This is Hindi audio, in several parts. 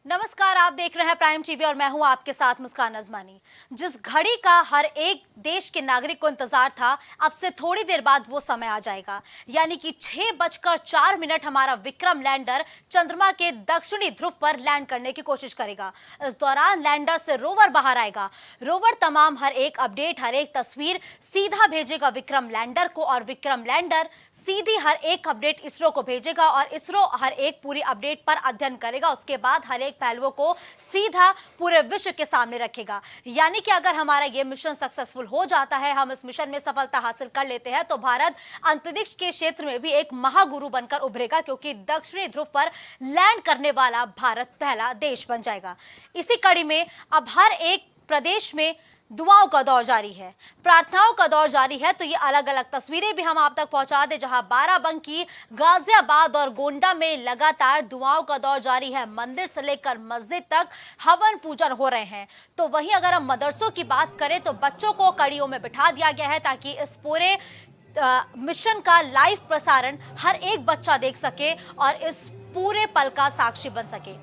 नमस्कार, आप देख रहे हैं प्राइम टीवी और मैं हूं आपके साथ मुस्कान अजमानी। जिस घड़ी का हर एक देश के नागरिक को इंतजार था, अब से थोड़ी देर बाद वो समय आ जाएगा। यानी कि 6:04 हमारा विक्रम लैंडर चंद्रमा के दक्षिणी ध्रुव पर लैंड करने की कोशिश करेगा। इस दौरान लैंडर से रोवर बाहर आएगा। रोवर तमाम हर एक अपडेट, हर एक तस्वीर सीधा भेजेगा विक्रम लैंडर को और विक्रम लैंडर सीधी हर एक अपडेट इसरो को भेजेगा और इसरो हर एक पूरी अपडेट पर अध्ययन करेगा। उसके बाद हर एक पहलुओं को सीधा पूरे विश्व के सामने रखेगा। यानी कि अगर हमारा यह मिशन सक्सेसफुल हो जाता है, हम इस मिशन में सफलता हासिल कर लेते हैं, तो भारत अंतरिक्ष के क्षेत्र में भी एक महागुरु बनकर उभरेगा, क्योंकि दक्षिणी ध्रुव पर लैंड करने वाला भारत पहला देश बन जाएगा। इसी कड़ी में अब हर एक प्रदेश में दुआओं का दौर जारी है, प्रार्थनाओं का दौर जारी है। तो ये अलग अलग तस्वीरें भी हम आप तक पहुंचा दें, जहां बाराबंकी, गाजियाबाद और गोंडा में लगातार दुआओं का दौर जारी है। मंदिर से लेकर मस्जिद तक हवन पूजन हो रहे हैं। तो वहीं अगर हम मदरसों की बात करें तो बच्चों को कड़ियों में बिठा दिया गया है, ताकि इस पूरे मिशन का लाइव प्रसारण हर एक बच्चा देख सके और इस पूरे पल का साक्षी बन सके।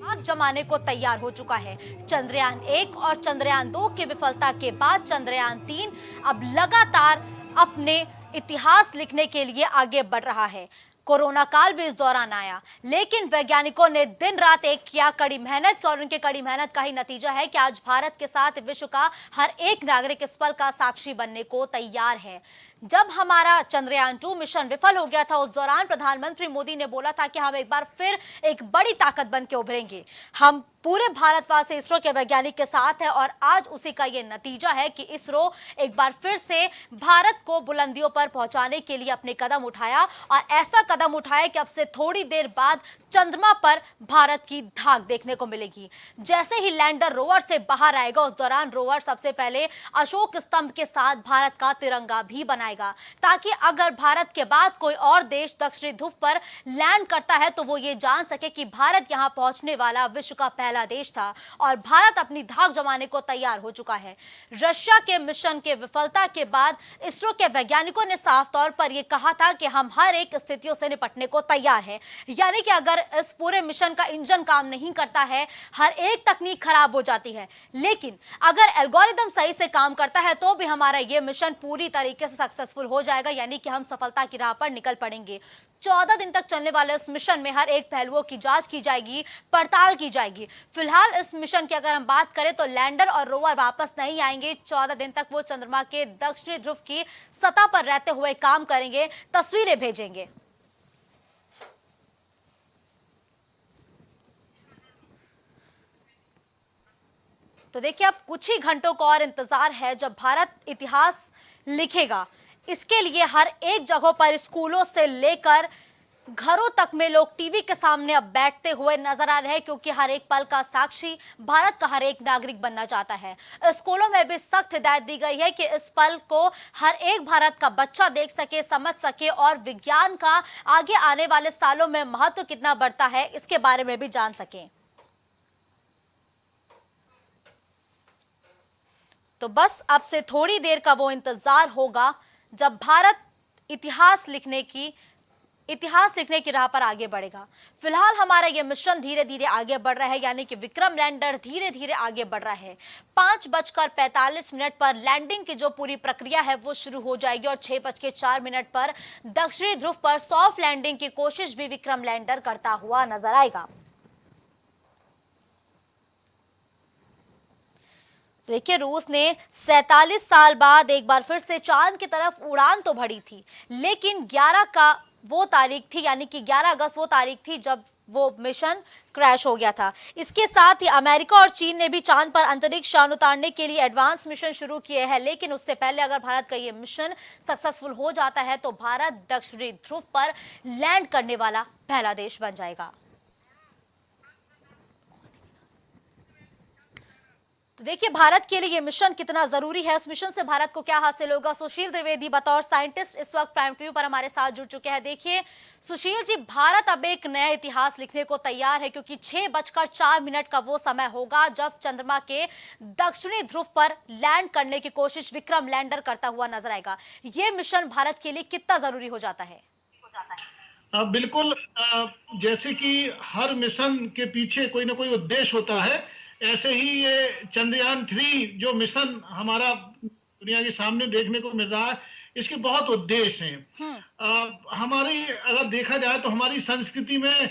आग जमाने को तैयार हो चुका है। चंद्रयान 1 और चंद्रयान 2 की विफलता के बाद चंद्रयान 3 अब लगातार अपने इतिहास लिखने के लिए आगे बढ़ रहा है। कोरोना काल भी इस दौरान आया, लेकिन वैज्ञानिकों ने दिन रात एक किया, कड़ी मेहनत, और उनके कड़ी मेहनत का ही नतीजा है कि आज भारत के साथ विश्व का हर एक नागरिक इस पल का साक्षी बनने को तैयार है। जब हमारा चंद्रयान 2 मिशन विफल हो गया था, उस दौरान प्रधानमंत्री मोदी ने बोला था कि हम एक बार फिर एक बड़ी ताकत बन के उभरेंगे। हम पूरे भारतवासी इसरो के वैज्ञानिक के साथ है और आज उसी का ये नतीजा है कि इसरो एक बार फिर से भारत को बुलंदियों पर पहुंचाने के लिए अपने कदम उठाया, और ऐसा कदम उठाया कि अब से थोड़ी देर बाद चंद्रमा पर भारत की धाक देखने को मिलेगी। जैसे ही लैंडर रोवर से बाहर आएगा, उस दौरान रोवर सबसे पहले अशोक स्तंभ के साथ भारत का तिरंगा भी बनाएगा, ताकि अगर भारत के बाद कोई और देश दक्षिणी ध्रुव पर लैंड करता है तो वो ये जान सके कि भारत यहां पहुंचने वाला विश्व का पहला देश था और भारत अपनी धाक जमाने को तैयार हो चुका है। रशिया के मिशन के विफलता के बाद इसरो के वैज्ञानिकों ने साफ तौर पर यह कहा था कि हम हर एक स्थितियों से निपटने को तैयार हैं। यानी कि अगर इस पूरे मिशन का इंजन काम नहीं करता है, हर एक तकनीक खराब हो जाती है, लेकिन अगर एल्गोरिदम सही से काम करता है तो भी हमारा यह मिशन पूरी तरीके से सक्सेसफुल हो जाएगा। यानी कि हम सफलता की राह पर निकल पड़ेंगे। 14 दिन तक चलने वाले इस मिशन में हर एक पहलुओं की जांच की जाएगी, पड़ताल की जाएगी। फिलहाल इस मिशन की अगर हम बात करें तो लैंडर और रोवर वापस नहीं आएंगे। 14 दिन तक वो चंद्रमा के दक्षिणी ध्रुव की सतह पर रहते हुए काम करेंगे, तस्वीरें भेजेंगे। तो देखिए, अब कुछ ही घंटों का और इंतजार है जब भारत इतिहास लिखेगा। इसके लिए हर एक जगह पर, स्कूलों से लेकर घरों तक में, लोग टीवी के सामने अब बैठते हुए नजर आ रहे हैं, क्योंकि हर एक पल का साक्षी भारत का हर एक नागरिक बनना चाहता है। स्कूलों में भी सख्त हिदायत दी गई है कि इस पल को हर एक भारत का बच्चा देख सके, समझ सके और विज्ञान का आगे आने वाले सालों में महत्व कितना बढ़ता है इसके बारे में भी जान सके। तो बस अब से थोड़ी देर का वो इंतजार होगा जब भारत इतिहास लिखने की राह पर आगे बढ़ेगा। फिलहाल हमारा यह मिशन धीरे धीरे आगे बढ़ रहा है, यानी कि विक्रम लैंडर धीरे धीरे आगे बढ़ रहा है। 5:45 पर लैंडिंग की जो पूरी प्रक्रिया है वो शुरू हो जाएगी और 6:04 पर दक्षिणी ध्रुव पर सॉफ्ट लैंडिंग की कोशिश भी विक्रम लैंडर करता हुआ नजर आएगा। देखिए, रूस ने 47 साल बाद एक बार फिर से चांद की तरफ उड़ान तो भरी थी, लेकिन 11 का वो तारीख थी, यानी कि 11 अगस्त वो तारीख थी जब वो मिशन क्रैश हो गया था। इसके साथ ही अमेरिका और चीन ने भी चांद पर अंतरिक्ष यान उतारने के लिए एडवांस मिशन शुरू किए हैं, लेकिन उससे पहले अगर भारत का ये मिशन सक्सेसफुल हो जाता है तो भारत दक्षिणी ध्रुव पर लैंड करने वाला पहला देश बन जाएगा। तो देखिए भारत के लिए ये मिशन कितना जरूरी है, इस मिशन से भारत को क्या हासिल होगा। सुशील द्विवेदी बतौर साइंटिस्ट इस वक्त प्राइम टीवी पर हमारे साथ जुड़ चुके हैं। देखिए सुशील जी, भारत अब एक नया इतिहास लिखने को तैयार है, क्योंकि 6:04 का वो समय होगा जब चंद्रमा के दक्षिणी ध्रुव पर लैंड करने की कोशिश विक्रम लैंडर करता हुआ नजर आएगा। ये मिशन भारत के लिए कितना जरूरी हो जाता है? बिल्कुल। जैसे कि हर मिशन के पीछे कोई ना कोई उद्देश्य होता है, ऐसे ही ये चंद्रयान 3 जो मिशन हमारा दुनिया के सामने देखने को मिल रहा है, इसके बहुत उद्देश्य हैं। हमारी अगर देखा जाए तो हमारी संस्कृति में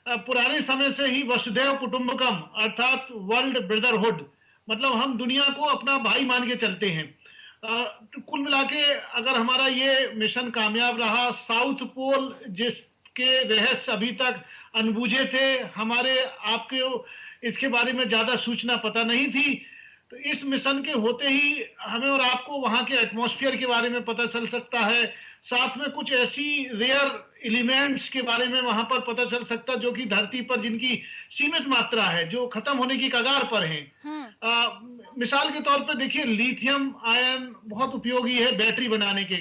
पुराने समय से ही वसुधैव कुटुंबकम अर्थात वर्ल्ड ब्रदरहुड, मतलब हम दुनिया को अपना भाई मान के चलते हैं। तो कुल मिला के अगर हमारा ये मिशन कामयाब रहा, साउथ पोल जिसके रहस्य अभी तक अनबूझे थे, हमारे आपके इसके बारे में ज्यादा सूचना पता नहीं थी, तो इस मिशन के होते ही हमें और आपको वहां के एटमॉस्फेयर के बारे में पता चल सकता है। साथ में कुछ ऐसी रेयर एलिमेंट्स के बारे में वहां पर पता चल सकता है जो कि धरती पर जिनकी सीमित मात्रा है, जो खत्म होने की कगार पर हैं। मिसाल के तौर पर देखिए, लिथियम आयन बहुत उपयोगी है बैटरी बनाने के,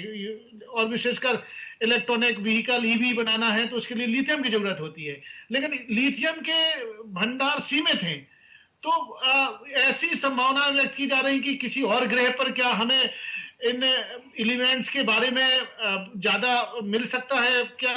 और विशेषकर इलेक्ट्रॉनिक व्हीकल ईवी बनाना है तो उसके लिए लिथियम की जरूरत होती है, लेकिन लिथियम के भंडार सीमित हैं। तो ऐसी संभावना व्यक्त की जा रही कि किसी और ग्रह पर क्या हमें इन एलिमेंट्स के बारे में ज्यादा मिल सकता है, क्या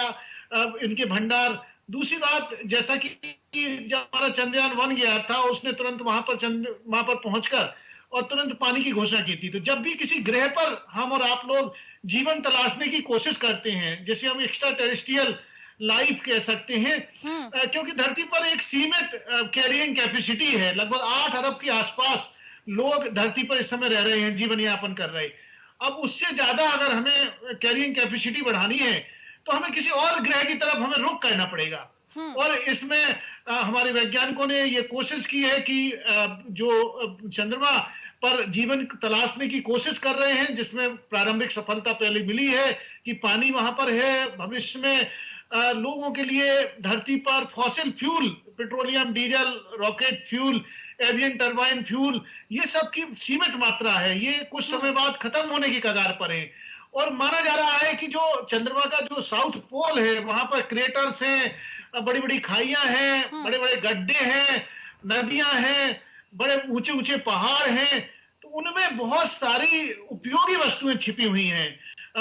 इनके भंडार। दूसरी बात, जैसा कि जब हमारा चंद्रयान 1 गया था, उसने तुरंत वहां पर पहुंचकर और तुरंत पानी की घोषणा की थी। तो जब भी किसी ग्रह पर हम और आप लोग जीवन तलाशने की कोशिश करते हैं, जैसे हम एक्स्ट्रा टेरेस्ट्रियल लाइफ कह सकते हैं, क्योंकि धरती पर एक सीमित कैरियंग कैपेसिटी है, लगभग 8 अरब के आसपास लोग धरती पर इस समय रह रहे हैं, जीवन यापन कर रहे हैं। अब उससे ज्यादा अगर हमें कैरियंग कैपेसिटी बढ़ानी है तो हमें किसी और ग्रह की तरफ हमें रुख करना पड़ेगा। और इसमें हमारे वैज्ञानिकों ने ये कोशिश की है कि जो चंद्रमा पर जीवन तलाशने की कोशिश कर रहे हैं, जिसमें प्रारंभिक सफलता पहले मिली है कि पानी वहां पर है। भविष्य में लोगों के लिए धरती पर fossil fuel, petroleum, diesel, rocket fuel, avian turbine fuel, ये सब की सीमित मात्रा है, ये कुछ समय बाद खत्म होने की कगार पर है। और माना जा रहा है कि जो चंद्रमा का जो साउथ पोल है, वहां पर क्रेटर्स हैं, बड़ी बड़ी खाइयां हैं, बड़े बड़े गड्ढे हैं, नदियां हैं, बड़े ऊंचे ऊंचे पहाड़ हैं, तो उनमें बहुत सारी उपयोगी वस्तुएं छिपी हुई हैं।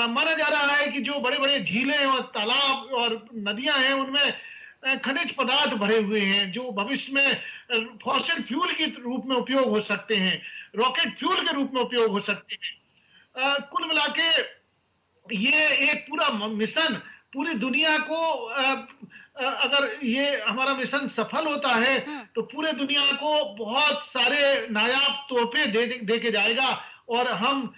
माना जा रहा है कि जो बड़े बड़े झीलें और तालाब और नदियां हैं, उनमें खनिज पदार्थ भरे हुए हैं जो भविष्य में फॉसिल फ्यूल के रूप में उपयोग हो सकते हैं, रॉकेट फ्यूल के रूप में उपयोग हो सकते हैं। कुल मिला के ये एक पूरा मिशन पूरी दुनिया को, अगर ये हमारा मिशन सफल होता है तो पूरे दुनिया को बहुत सारे नायाब तोहफे दे के जाएगा। और हम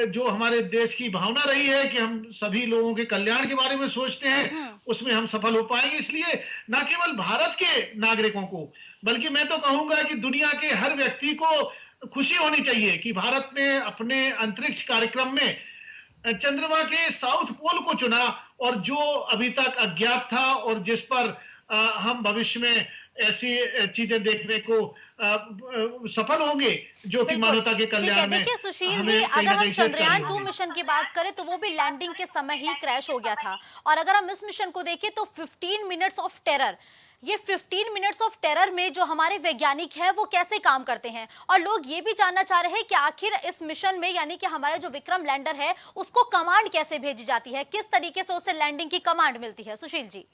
जो हमारे देश की भावना रही है कि हम सभी लोगों के कल्याण के बारे में सोचते हैं, उसमें हम सफल हो पाएंगे। इसलिए न केवल भारत के नागरिकों को, बल्कि मैं तो कहूंगा कि दुनिया के हर व्यक्ति को खुशी होनी चाहिए कि भारत ने अपने अंतरिक्ष कार्यक्रम में चंद्रमा के साउथ पोल को चुना, और जो अभी तक अज्ञात था और जिस पर हम भविष्य में ऐसी चीजें देखने को सफल होंगे जो कि मानवता के कल्याण में। देखिए सुशील जी, अगर हम चंद्रयान 2 मिशन की बात करें तो वो भी लैंडिंग के समय ही क्रैश हो गया था, और अगर हम इस मिशन को देखें तो 15 मिनट्स ऑफ टेरर, ये 15 मिनट्स ऑफ टेरर में जो हमारे वैज्ञानिक हैं वो कैसे काम करते हैं। और लोग ये भी जानना चाह रहे हैं कि आखिर इस मिशन में, यानी कि हमारा जो विक्रम लैंडर है, उसको कमांड कैसे भेजी जाती है, किस तरीके से उसे लैंडिंग की कमांड मिलती है। सुशील जी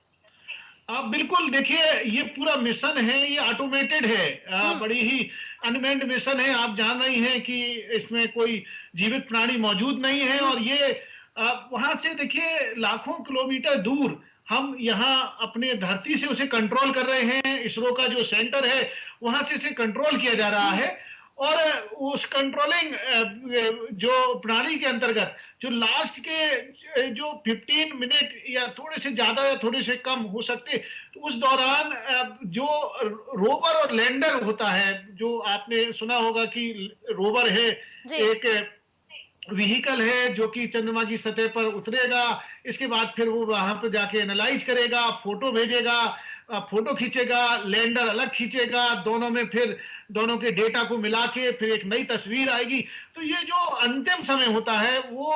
आप बिल्कुल देखिए, ये पूरा मिशन है, ये ऑटोमेटेड है, बड़ी ही अनमेन्ड मिशन है। आप जान रही हैं कि इसमें कोई जीवित प्राणी मौजूद नहीं है, और ये वहां से देखिए लाखों किलोमीटर दूर हम यहाँ अपने धरती से उसे कंट्रोल कर रहे हैं। इसरो का जो सेंटर है वहां से इसे कंट्रोल किया जा रहा है, और उस कंट्रोलिंग जो प्रणाली के अंतर्गत जो लास्ट के जो 15 मिनट या थोड़े से ज्यादा या थोड़े से कम हो सकते, तो उस दौरान जो रोवर और लैंडर होता है, जो आपने सुना होगा कि रोवर है एक व्हीकल है जो कि चंद्रमा की सतह पर उतरेगा। इसके बाद फिर वो वहां पर जाके एनालाइज करेगा, फोटो भेजेगा, फोटो खींचेगा, लैंडर अलग खींचेगा, दोनों में फिर दोनों के डेटा को मिला के फिर एक नई तस्वीर आएगी। तो ये जो अंतिम समय होता है वो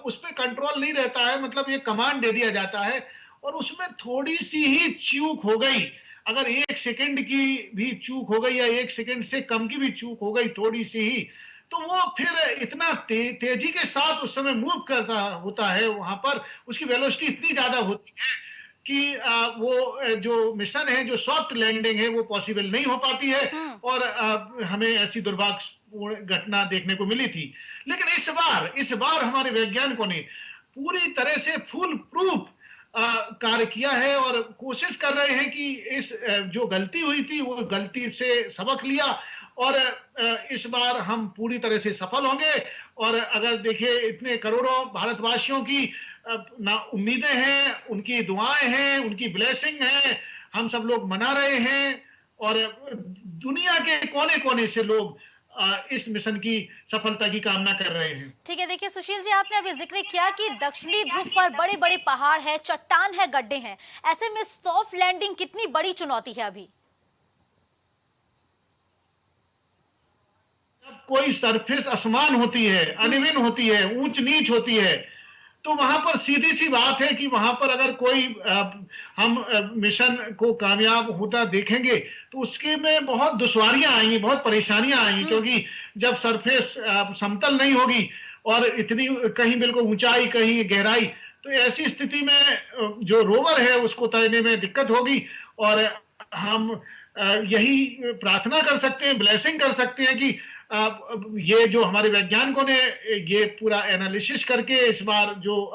उस पर कंट्रोल नहीं रहता है, मतलब ये कमांड दे दिया जाता है और उसमें थोड़ी सी ही चूक हो गई, अगर 1 सेकंड की भी चूक हो गई या 1 सेकंड से कम की भी चूक हो गई थोड़ी सी ही, तो वो फिर इतना तेजी के साथ उस समय मूव करता होता है वहां पर, उसकी वेलोसिटी इतनी ज्यादा होती है कि वो जो मिशन है, जो सॉफ्ट लैंडिंग है, वो पॉसिबल नहीं हो पाती है और हमें ऐसी दुर्भाग्यपूर्ण घटना देखने को मिली थी। लेकिन इस बार हमारे वैज्ञानिकों ने पूरी तरह से फुल प्रूफ कार्य किया है और कोशिश कर रहे हैं कि इस जो गलती हुई थी वो गलती से सबक लिया और इस बार हम पूरी तरह से सफल होंगे। और अगर देखिए इतने करोड़ों भारतवासियों की ना उम्मीदें हैं, उनकी दुआएं हैं, उनकी ब्लेसिंग है, हम सब लोग मना रहे हैं और दुनिया के कोने कोने से लोग इस मिशन की सफलता की कामना कर रहे हैं। ठीक है, देखिए सुशील जी, आपने अभी जिक्र किया कि दक्षिणी ध्रुव पर बड़े बड़े पहाड़ है, चट्टान है, गड्ढे हैं। ऐसे में सॉफ्ट लैंडिंग कितनी बड़ी चुनौती है अभी? जब कोई सरफेस असमान होती है, अनइवन होती है, ऊंच नीच होती है, तो वहां पर सीधी सी बात है कि वहां पर अगर कोई हम मिशन को कामयाब होता देखेंगे तो उसके में बहुत दुश्वारियां आएंगी, बहुत परेशानियां आएंगी, क्योंकि जब सरफेस समतल नहीं होगी और इतनी कहीं बिल्कुल ऊंचाई कहीं गहराई, तो ऐसी स्थिति में जो रोवर है उसको तैरने में दिक्कत होगी। और हम यही प्रार्थना कर सकते हैं, ब्लेसिंग कर सकते हैं कि ये जो हमारे वैज्ञानिकों ने ये पूरा एनालिसिस करके इस बार जो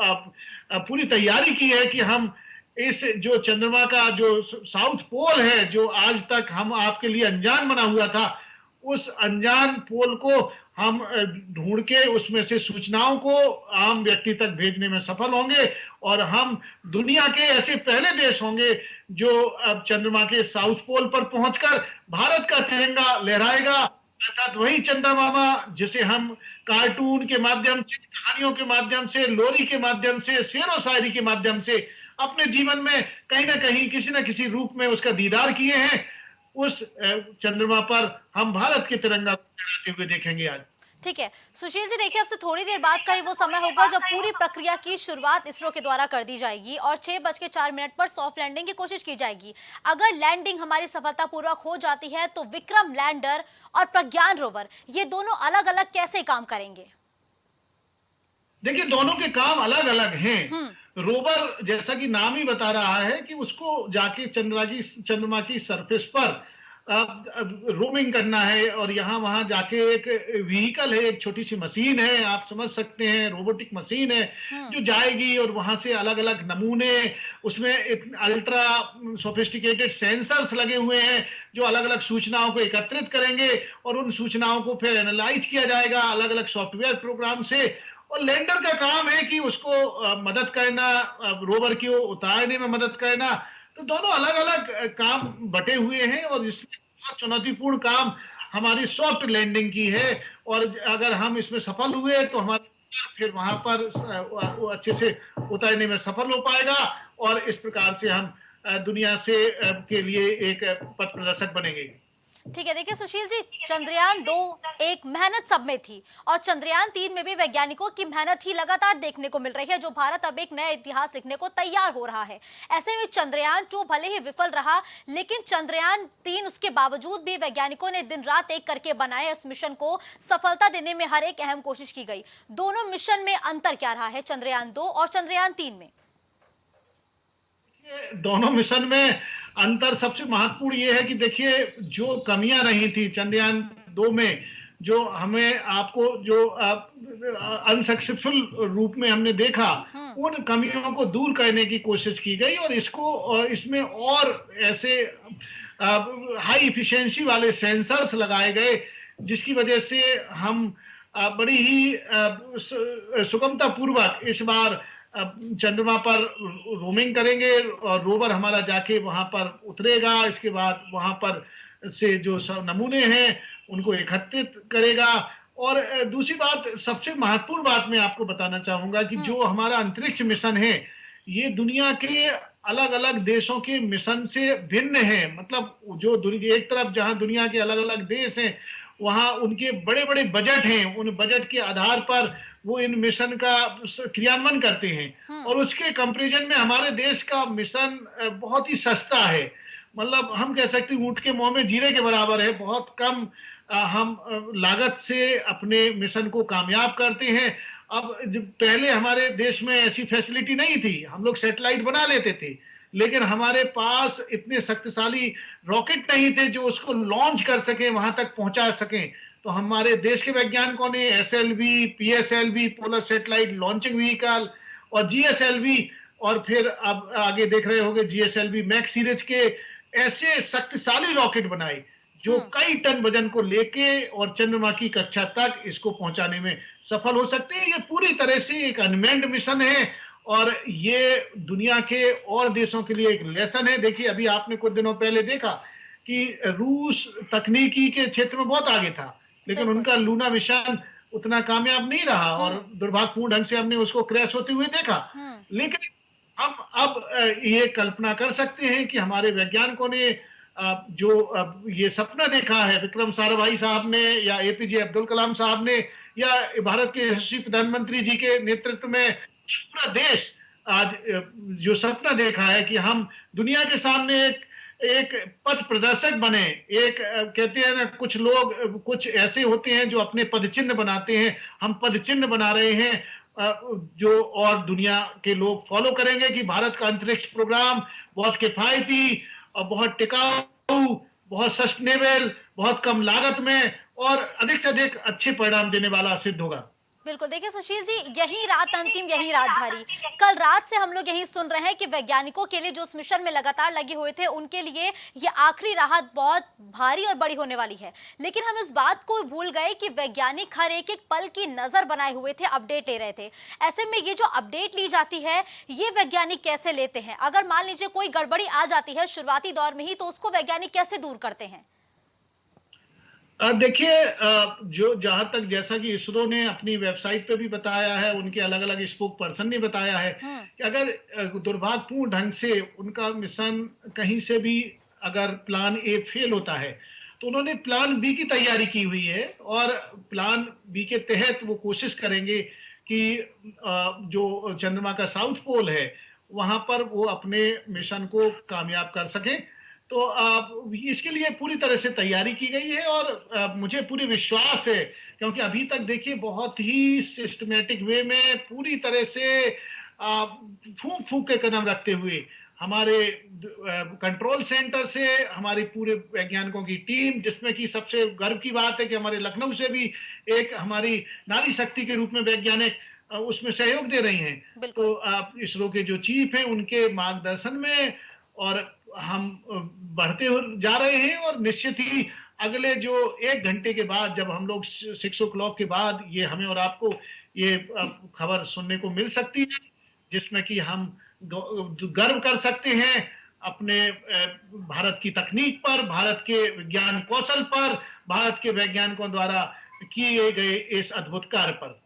पूरी तैयारी की है कि हम इस जो चंद्रमा का जो साउथ पोल है, जो आज तक हम आपके लिए अनजान बना हुआ था, उस अनजान पोल को हम ढूंढ के उसमें से सूचनाओं को आम व्यक्ति तक भेजने में सफल होंगे और हम दुनिया के ऐसे पहले देश होंगे जो अब चंद्रमा के साउथ पोल पर पहुंचकर भारत का तिरंगा लहराएगा। अर्थात वही चंदा मामा जिसे हम कार्टून के माध्यम से, कहानियों के माध्यम से, लोरी के माध्यम से, शेरो शायरी के माध्यम से अपने जीवन में कहीं ना कहीं किसी न किसी रूप में उसका दीदार किए हैं, उस चंद्रमा पर हम भारत के तिरंगा लहराते हुए देखेंगे आज। ठीक है सुशील जी, देखिए आपसे थोड़ी देर बाद का ही वो समय होगा जब पूरी प्रक्रिया की शुरुआत इसरो के द्वारा कर दी जाएगी और 6:04 पर सॉफ्ट लैंडिंग की कोशिश की जाएगी। अगर लैंडिंग हमारी सफलतापूर्वक हो जाती है तो विक्रम लैंडर और प्रज्ञान रोवर ये दोनों अलग अलग कैसे काम करेंगे? देखिए दोनों के काम अलग अलग हैं। रोवर जैसा कि नाम ही बता रहा है कि उसको जाके चंद्रमा की सरफेस पर रोमिंग करना है और यहाँ वहां जाके एक व्हीकल है, एक छोटी सी मशीन है, आप समझ सकते हैं, रोबोटिक मशीन है जो जाएगी और वहां से अलग अलग नमूने, उसमें अल्ट्रा सोफिस्टिकेटेड सेंसर्स लगे हुए हैं जो अलग अलग सूचनाओं को एकत्रित करेंगे और उन सूचनाओं को फिर एनालाइज किया जाएगा अलग अलग सॉफ्टवेयर प्रोग्राम से। और लैंडर का काम है कि उसको मदद करना, रोवर की उतारने में मदद करना। तो दोनों अलग अलग काम बटे हुए हैं और इसमें बहुत चुनौतीपूर्ण काम हमारी सॉफ्ट लैंडिंग की है और अगर हम इसमें सफल हुए तो हमारा फिर वहां पर वो अच्छे से उतरने में सफल हो पाएगा और इस प्रकार से हम दुनिया से के लिए एक पथ प्रदर्शक बनेंगे। ठीक है, देखिए सुशील जी, चंद्रयान 2 एक मेहनत सब में थी और चंद्रयान 3 में भी वैज्ञानिकों की मेहनत ही लगातार देखने को मिल रही है, जो भारत अब एक नया इतिहास लिखने को तैयार हो रहा है। ऐसे में चंद्रयान 2 भले ही विफल रहा, लेकिन चंद्रयान 3 उसके बावजूद भी वैज्ञानिकों ने दिन रात एक करके बनाए। इस मिशन को सफलता देने में हर एक अहम कोशिश की गई। दोनों मिशन में अंतर क्या रहा है, चंद्रयान 2 और चंद्रयान 3 में? दोनों मिशन में अंतर सबसे महत्वपूर्ण ये है कि देखिए जो कमियां रही थी चंद्रयान 2 में, जो हमें आपको जो अनसक्सेसफुल रूप में हमने देखा, उन कमियों को दूर करने की कोशिश की गई और इसमें और ऐसे हाई इफिशिएंसी वाले सेंसर्स लगाए गए जिसकी वजह से हम बड़ी ही सुगमता पूर्वक इस बार चंद्रमा पर रोमिंग करेंगे और रोवर हमारा जाके वहां पर उतरेगा। इसके बाद वहां पर से जो नमूने हैं उनको एकत्रित करेगा और दूसरी बात, सबसे महत्वपूर्ण बात मैं आपको बताना चाहूंगा कि हम्म। जो हमारा अंतरिक्ष मिशन है, ये दुनिया के अलग-अलग देशों के मिशन से भिन्न है। मतलब जो दुनिया एक तरफ जहां दुनिया के अलग-अलग देश हैं, वहां उनके बड़े-बड़े बजट हैं। उन बजट के आधार पर वो इन मिशन का क्रियान्वयन करते हैं, हम्म। और उसके कंपैरिजन में हमारे देश का मिशन बहुत ही सस्ता है। मतलब हम कह सकते हैं ऊंट के मुंह में जीरे के बराबर है। बहुत कम हम लागत से अपने मिशन को कामयाब करते हैं। अब जब पहले हमारे देश में ऐसी फैसिलिटी नहीं थी, हम लोग सैटेलाइट बना लेते थे, लेकिन हमारे पास इतने शक्तिशाली रॉकेट नहीं थे जो उसको लॉन्च कर सके, वहां तक पहुंचा सकें। तो हमारे देश के वैज्ञानिकों ने SLV, PSLV, polar satellite launching vehicle, और जीएसएलवी, और फिर अब आगे देख रहे होंगे जीएसएलवी मैक्स सीरीज के ऐसे शक्तिशाली रॉकेट बनाए जो हम्म। कई टन वजन को लेके और चंद्रमा की कक्षा तक इसको पहुंचाने में सफल हो सकते हैं। ये पूरी तरह से एक अनमैन्ड मिशन है, और ये दुनिया के और देशों के लिए एक लेसन है। देखिए, अभी आपने कुछ दिनों पहले देखा कि रूस तकनीकी के क्षेत्र में बहुत आगे था, लेकिन बिल्कुल। उनका लूना मिशन उतना कामयाब नहीं रहा, और हम्म। दुर्भाग्यपूर्ण ढंग से हमने उसको क्रैश होते हुए देखा। हम्म। लेकिन हम अब ये कल्पना कर सकते हैं कि हमारे वैज्ञानिकों ने जो ये सपना देखा है, विक्रम साराभाई साहब ने या एपीजे अब्दुल कलाम साहब ने या भारत के यशस्वी प्रधानमंत्री जी के नेतृत्व में पूरा देश आज जो सपना देखा है कि हम दुनिया के सामने एक एक पथ प्रदर्शक बने। एक कहते हैं ना, कुछ लोग कुछ ऐसे होते हैं जो अपने पदचिन्ह बनाते हैं, हम पदचिन्ह बना रहे हैं जो और दुनिया के लोग फॉलो करेंगे कि भारत का अंतरिक्ष प्रोग्राम बहुत किफायती और बहुत टिकाऊ, बहुत सस्टेनेबल, बहुत कम लागत में और अधिक से अधिक अच्छे परिणाम देने वाला सिद्ध होगा। बिल्कुल। देखिए सुशील जी, यही रात अंतिम, यही रात भारी। कल रात से हम लोग यही सुन रहे हैं कि वैज्ञानिकों के लिए जो उस मिशन में लगातार लगे हुए थे, उनके लिए ये आखिरी राहत बहुत भारी और बड़ी होने वाली है। लेकिन हम इस बात को भूल गए कि वैज्ञानिक हर एक एक पल की नजर बनाए हुए थे, अपडेट ले रहे थे। ऐसे में ये जो अपडेट ली जाती है, ये वैज्ञानिक कैसे लेते हैं? अगर मान लीजिए कोई गड़बड़ी आ जाती है शुरुआती दौर में ही, तो उसको वैज्ञानिक कैसे दूर करते हैं? देखिए, जो जहां तक जैसा कि इसरो ने अपनी वेबसाइट पे भी बताया है, उनके अलग अलग स्पोक पर्सन ने बताया है हम्म। कि अगर दुर्भाग्यपूर्ण ढंग से उनका मिशन कहीं से भी अगर प्लान ए फेल होता है, तो उन्होंने प्लान बी की तैयारी की हुई है, और प्लान बी के तहत वो कोशिश करेंगे कि जो चंद्रमा का साउथ पोल है, वहां पर वो अपने मिशन को कामयाब कर सकें। तो इसके लिए पूरी तरह से तैयारी की गई है, और मुझे पूरी विश्वास है, क्योंकि अभी तक देखिए बहुत ही सिस्टमेटिक वे में पूरी तरह से फूंक फूंक के कदम रखते हुए हमारे कंट्रोल सेंटर से हमारी पूरे वैज्ञानिकों की टीम, जिसमें कि सबसे गर्व की बात है कि हमारे लखनऊ से भी एक हमारी नारी शक्ति के रूप में वैज्ञानिक उसमें सहयोग दे रही हैं। बिल्कुल। तो इसरो के जो चीफ हैं उनके मार्गदर्शन में और हम बढ़ते जा रहे हैं, और निश्चित ही अगले जो 1 घंटे के बाद, जब हम लोग 6 o'clock के बाद ये हमें और आपको ये खबर सुनने को मिल सकती है, जिसमें कि हम गर्व कर सकते हैं अपने भारत की तकनीक पर, भारत के विज्ञान कौशल पर, भारत के वैज्ञानिकों द्वारा किए गए इस अद्भुत कार्य पर।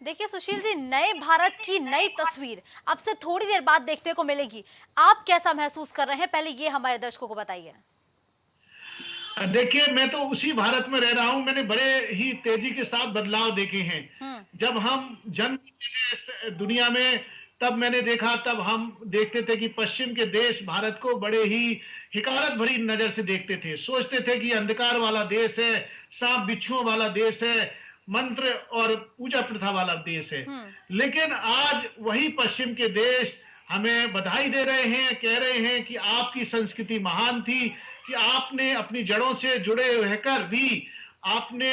देखिए सुशील जी, नए भारत की नई तस्वीर अब से थोड़ी देर बाद देखने को मिलेगी। आप कैसा महसूस कर रहे हैं, पहले ये हमारे दर्शकों को बताइए। देखिए, मैं तो उसी भारत में रह रहा हूं। मैंने बड़े ही तेजी के साथ बदलाव देखे हैं। हम्म। जब हम जन्म लिए इस दुनिया में, तब मैंने देखा, तब हम देखते थे कि पश्चिम के देश भारत को बड़े ही हिकारत भरी नजर से देखते थे। सोचते थे कि अंधकार वाला देश है, सांप बिच्छुओं वाला देश है, मंत्र और पूजा प्रथा वाला देश है। हम्म। लेकिन आज वही पश्चिम के देश हमें बधाई दे रहे हैं, कह रहे हैं कि आपकी संस्कृति महान थी, कि आपने अपनी जड़ों से जुड़े रहकर भी आपने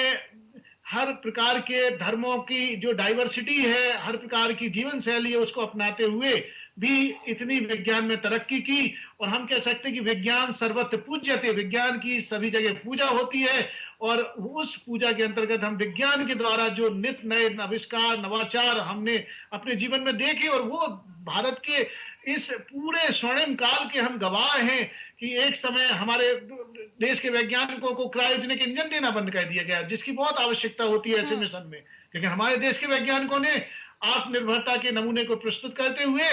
हर प्रकार के धर्मों की जो डाइवर्सिटी है, हर प्रकार की जीवन शैली है, उसको अपनाते हुए भी इतनी विज्ञान में तरक्की की। और हम कह सकते हैं कि विज्ञान सर्वत्र पूज्यते, विज्ञान की सभी जगह पूजा होती है, और उस पूजा के अंतर्गत हम विज्ञान के द्वारा जो नित नए आविष्कार, नवाचार हमने अपने जीवन में देखे, और वो भारत के इस पूरे स्वर्णिम काल के हम गवाह हैं कि एक समय हमारे देश के वैज्ञानिकों को क्रायोजेनिक इंजन देना बंद कर दिया गया, जिसकी बहुत आवश्यकता होती है ऐसे मिशन में। लेकिन हमारे देश के वैज्ञानिकों ने आत्मनिर्भरता के नमूने को प्रस्तुत करते हुए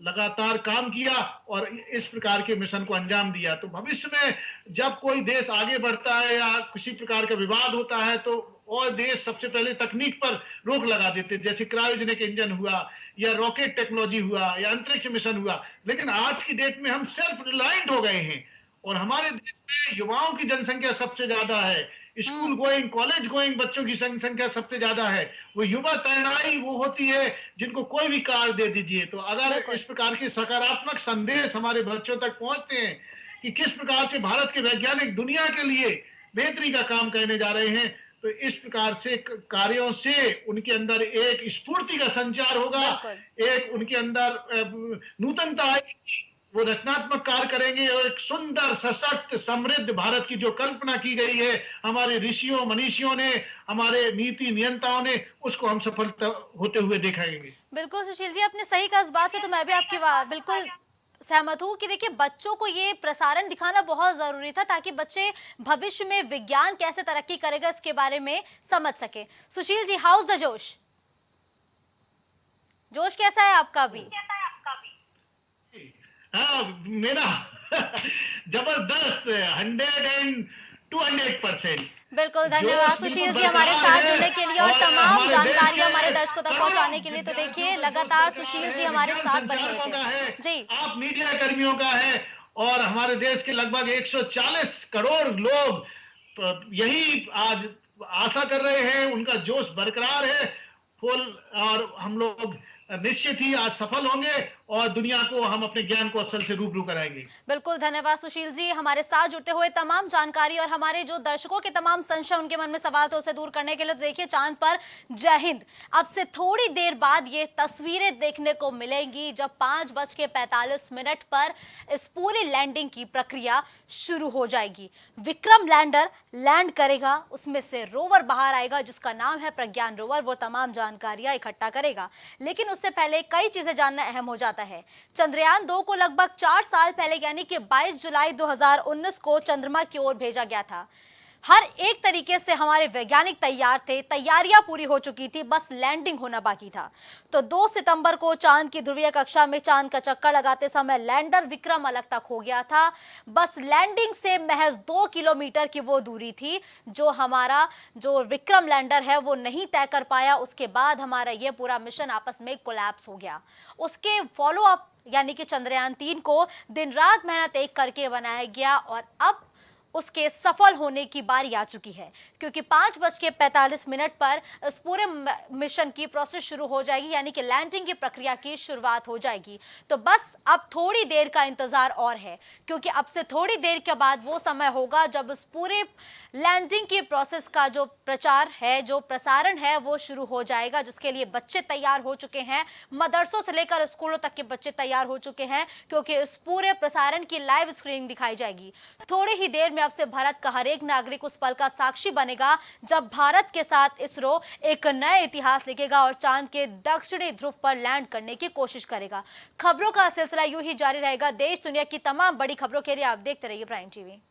लगातार काम किया और इस प्रकार के मिशन को अंजाम दिया। तो भविष्य में जब कोई देश आगे बढ़ता है या किसी प्रकार का विवाद होता है, तो और देश सबसे पहले तकनीक पर रोक लगा देते, जैसे क्रायोजेनिक इंजन हुआ या रॉकेट टेक्नोलॉजी हुआ या अंतरिक्ष मिशन हुआ। लेकिन आज की डेट में हम सेल्फ रिलायंट हो गए हैं और हमारे देश में युवाओं की जनसंख्या सबसे ज्यादा है, स्कूल गोइंग, कॉलेज गोइंग बच्चों की संख्या सबसे ज्यादा है। वो युवा तैनाई वो होती है जिनको कोई भी कार्य दे दीजिए। तो अगर इस प्रकार के सकारात्मक संदेश हमारे बच्चों तक पहुंचते हैं कि किस प्रकार से भारत के वैज्ञानिक दुनिया के लिए बेहतरी का काम करने जा रहे हैं, तो इस प्रकार से कार्यों से उनके अंदर एक स्फूर्ति का संचार होगा, एक उनके अंदर नूतनता आएगी, वो रचनात्मक कार्य करेंगे और एक सुंदर सशक्त समृद्ध भारत की जो कल्पना की गई है हमारे ऋषियों मनीषियों ने, हमारे नीति नियंताओं ने, उसको हम सफलता होते हुए देखेंगे। बिल्कुल सुशील जी, आपने सही कहा इस बात से, तो मैं भी आपकी बिल्कुल सहमत हूँ कि देखिए बच्चों को ये प्रसारण दिखाना बहुत जरूरी था ताकि बच्चे भविष्य में विज्ञान कैसे तरक्की करेगा इसके बारे में समझ सके। सुशील जी, हाउस द जोश, जोश कैसा है आपका भी? हाँ, मेरा जबरदस्त 100% बिल्कुल धन्यवाद सुशील जी हमारे साथ जुड़ने के लिए और तमाम जानकारी हमारे दर्शकों तक पहुंचाने के लिए। तो देखिए लगातार सुशील जी हमारे साथ बने हुए थे जी। आप मीडिया कर्मियों का है और हमारे देश के लगभग 140 करोड़ लोग यही आज आशा कर रहे हैं, उनका जोश बरकरार है फुल, और हम लोग निश्चित ही आज सफल होंगे और दुनिया को हम अपने ज्ञान को असल से रूबरू कराएंगे। बिल्कुल धन्यवाद सुशील जी हमारे साथ जुड़ते हुए तमाम जानकारी और हमारे जो दर्शकों के तमाम संशय उनके मन में सवाल तो उसे दूर करने के लिए। तो देखिए चांद पर जय हिंद, अब से थोड़ी देर बाद ये तस्वीरें देखने को मिलेंगी जब 5:45 पर इस पूरी लैंडिंग की प्रक्रिया शुरू हो जाएगी। विक्रम लैंडर लैंड करेगा, उसमें से रोवर बाहर आएगा जिसका नाम है प्रज्ञान रोवर, वो तमाम जानकारियां इकट्ठा करेगा। लेकिन उससे पहले कई चीजें जानना अहम हो जाता है। चंद्रयान 2 को लगभग 4 साल पहले यानी कि 22 जुलाई 2019 को चंद्रमा की ओर भेजा गया था। हर एक तरीके से हमारे वैज्ञानिक तैयार थे, तैयारियां पूरी हो चुकी थी, बस लैंडिंग होना बाकी था। तो 2 सितंबर को चांद की ध्रुवीय कक्षा में चांद का चक्कर लगाते समय लैंडर विक्रम अलग तक हो गया था। बस लैंडिंग से महज 2 किलोमीटर की वो दूरी थी जो हमारा जो विक्रम लैंडर है वो नहीं तय कर पाया। उसके बाद हमारा ये पूरा मिशन आपस में कोलैप्स हो गया। उसके फॉलो अप यानी कि चंद्रयान 3 को दिन रात मेहनत एक करके बनाया गया और अब उसके सफल होने की बारी आ चुकी है, क्योंकि 5:45 पर इस पूरे मिशन की प्रोसेस शुरू हो जाएगी यानी कि लैंडिंग की प्रक्रिया की शुरुआत हो जाएगी। तो बस अब थोड़ी देर का इंतजार और है, क्योंकि अब से थोड़ी देर के बाद वो समय होगा जब इस पूरे लैंडिंग की प्रोसेस का जो प्रचार है, जो प्रसारण है वो शुरू हो जाएगा, जिसके लिए बच्चे तैयार हो चुके हैं, मदरसों से लेकर स्कूलों तक के बच्चे तैयार हो चुके हैं, क्योंकि इस पूरे प्रसारण की लाइव स्क्रीनिंग दिखाई जाएगी। थोड़ी ही देर में अब से भारत का हर एक नागरिक उस पल का साक्षी बनेगा जब भारत के साथ इसरो एक नया इतिहास लिखेगा और चांद के दक्षिणी ध्रुव पर लैंड करने की कोशिश करेगा। खबरों का सिलसिला यूं ही जारी रहेगा। देश दुनिया की तमाम बड़ी खबरों के लिए आप देखते रहिए प्राइम टीवी।